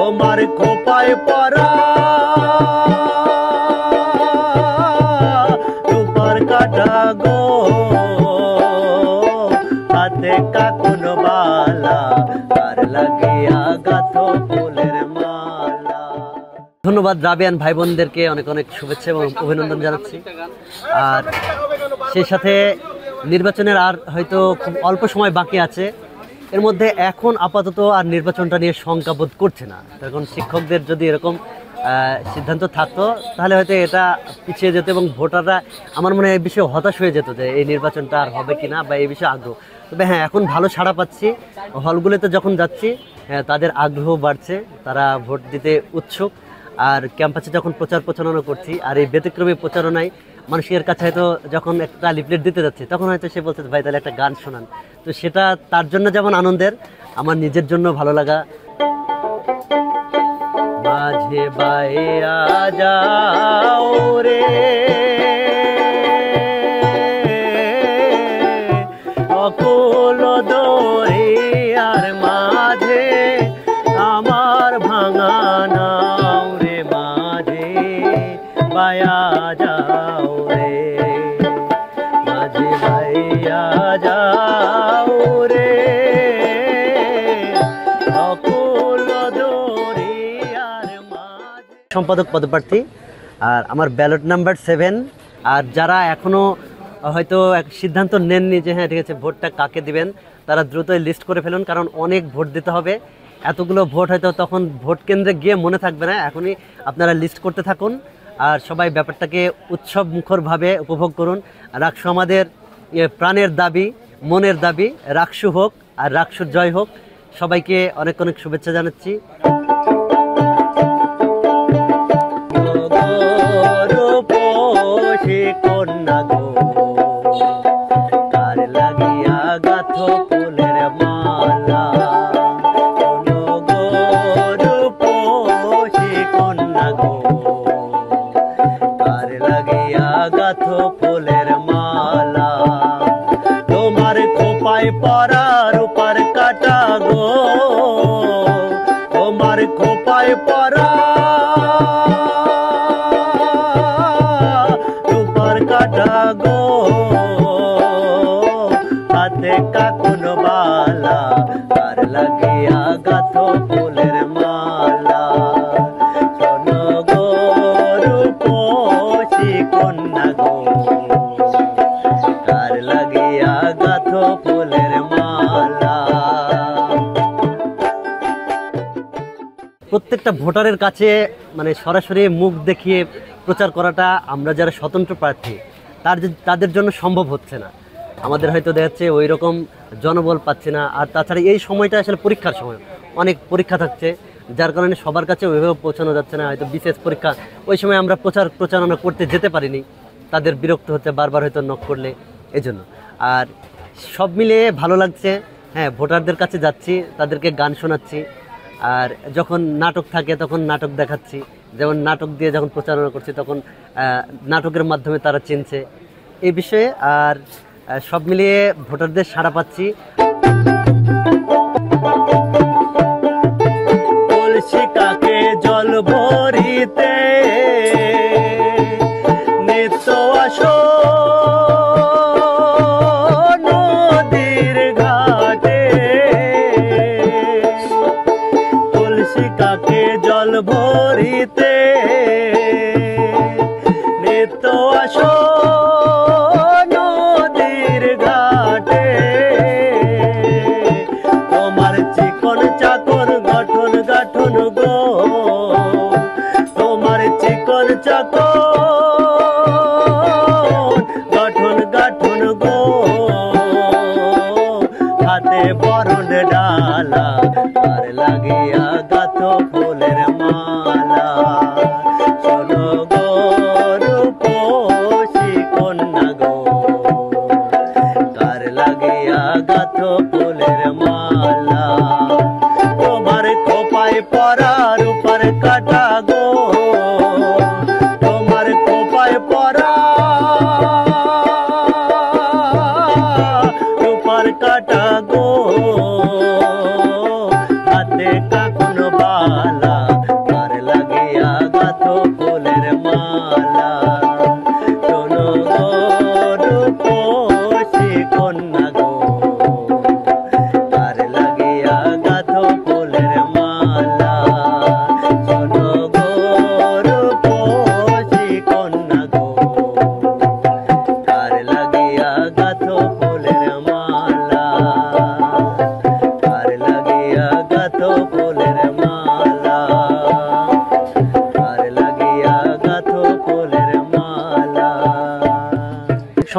তোমার খোপায় পরা রূপার কাটা গো, হাতে কাকুন বালা, কার লাগিয়া গাথো ফুলের মালা। ধন্যবাদ রাবিয়ান ভাই বোনদেরকে, অনেক অনেক শুভেচ্ছা এবং অভিনন্দন জানাচ্ছি। আর সেই সাথে নির্বাচনের আর হয়তো খুব অল্প সময় বাকি আছে, এর মধ্যে এখন আপাতত আর নির্বাচনটা নিয়ে শঙ্কা বোধ করছে না। তখন শিক্ষকদের যদি এরকম সিদ্ধান্ত থাকতো তাহলে হয়তো এটা পিছিয়ে যেত এবং ভোটাররা আমার মনে হয় এই বিষয়ে হতাশ হয়ে যেত যে এই নির্বাচনটা আর হবে কিনা বা এই বিষয়ে আগ্রহ। তবে হ্যাঁ, এখন ভালো সাড়া পাচ্ছি, হলগুলোতে যখন যাচ্ছি তাদের আগ্রহ বাড়ছে, তারা ভোট দিতে উৎসুক। আর ক্যাম্পাসে যখন প্রচার প্রচারণা করছি, আর এই ব্যতিক্রমী প্রচারণায় মানুষের কাছে হয়তো যখন একটা লিফলেট দিতে যাচ্ছে তখন হয়তো সে বলছে ভাই তাহলে একটা গান শোনান, তো সেটা তার জন্য যেমন আনন্দের, আমার নিজের জন্য ভালো লাগা। মাঝে বাইয়া যাও রে অকুল দরিয়ার মাঝে, আমার ভাঙা নাও রে মাঝে বাইয়া যাও রে, মাঝে বাইয়া যাও রে অকুল দরিয়ার মাঝে। সম্পাদক পদপ্রার্থী, আর আমার ব্যালট নাম্বার 7। আর যারা এখনও হয়তো এক সিদ্ধান্ত নেননি যে হ্যাঁ ঠিক আছে ভোটটা কাকে দিবেন, তারা দ্রুতই লিস্ট করে ফেলুন, কারণ অনেক ভোট দিতে হবে। এতগুলো ভোট হয়তো তখন ভোট কেন্দ্রে গিয়ে মনে থাকবে না, এখনই আপনারা লিস্ট করতে থাকুন। আর সবাই ব্যাপারটাকে উৎসব মুখরভাবে উপভোগ করুন। রাকসু আমাদের প্রাণের দাবি, মনের দাবি, রাকসু হোক আর রাকসুর জয় হোক। সবাইকে অনেক অনেক শুভেচ্ছা জানাচ্ছি। কন্যা গো, কার লাগিয়া গাথো ফুলের মালা, কন্যা গো, কার লাগিয়া গাথো ফুলের মালা, তোমার খোপায় পরা রূপার কাটা গো, তোমার খোপায় পরা কাটা গো, হাতে কাকুন বালা, কার লাগিয়া গাথো ফুলের মালা, শোনো গো রূপসী কন্যা গো, কার লাগিয়া গাথো ফুলের মালা। প্রত্যেকটা ভোটারের কাছে মানে সরাসরি মুখ দেখিয়ে প্রচার করাটা আমরা যারা স্বতন্ত্র প্রার্থী তাদের জন্য সম্ভব হচ্ছে না। আমাদের হয়তো দেখা যাচ্ছে ওই রকম জনবল পাচ্ছে না। আর তাছাড়া এই সময়টা আসলে পরীক্ষার সময়, অনেক পরীক্ষা থাকছে, যার কারণে সবার কাছে ওইভাবে পৌঁছানো যাচ্ছে না। হয়তো বিশেষ পরীক্ষা ওই সময় আমরা প্রচারণা করতে যেতে পারিনি, তাদের বিরক্ত হচ্ছে বারবার হয়তো নক করলে, এই জন্য। আর সব মিলিয়ে ভালো লাগছে। হ্যাঁ, ভোটারদের কাছে যাচ্ছি, তাদেরকে গান শোনাচ্ছি, আর যখন নাটক থাকে তখন নাটক দেখাচ্ছি, যেমন নাটক দিয়ে যখন প্রচারণা করছি তখন নাটকের মাধ্যমে তারা চিনছে এই বিষয়ে। আর সব মিলিয়ে ভোটারদের সাড়া পাচ্ছি। কলসি কাকে জল ভরিতে নিত্য আসো নদীর ঘাটে, কলসি কাকে জল ভরিতে নিত্য আসো নদীর ঘাটে, তোমার চিকন চাকর গঠন গাঠন গো, তোমার চিকন চাকর গঠন গাঠন গো, হাতে বরণ ডালা, আর লাগিয়া গাথো ফুলের মালা, শোনো গো রূপসী কন্যা গো, কার লাগিয়া গাথো ফুলের মালা, তোমার খোপায় পরা রূপার কাটা গো, তোমার খোপায় পরা রূপার কাটা গো, হাতে কাকুন বালা,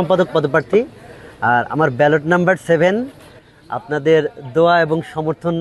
সম্পাদক পদপ্রার্থী। আর আমার ব্যালট নাম্বার 7। আপনাদের দোয়া এবং সমর্থন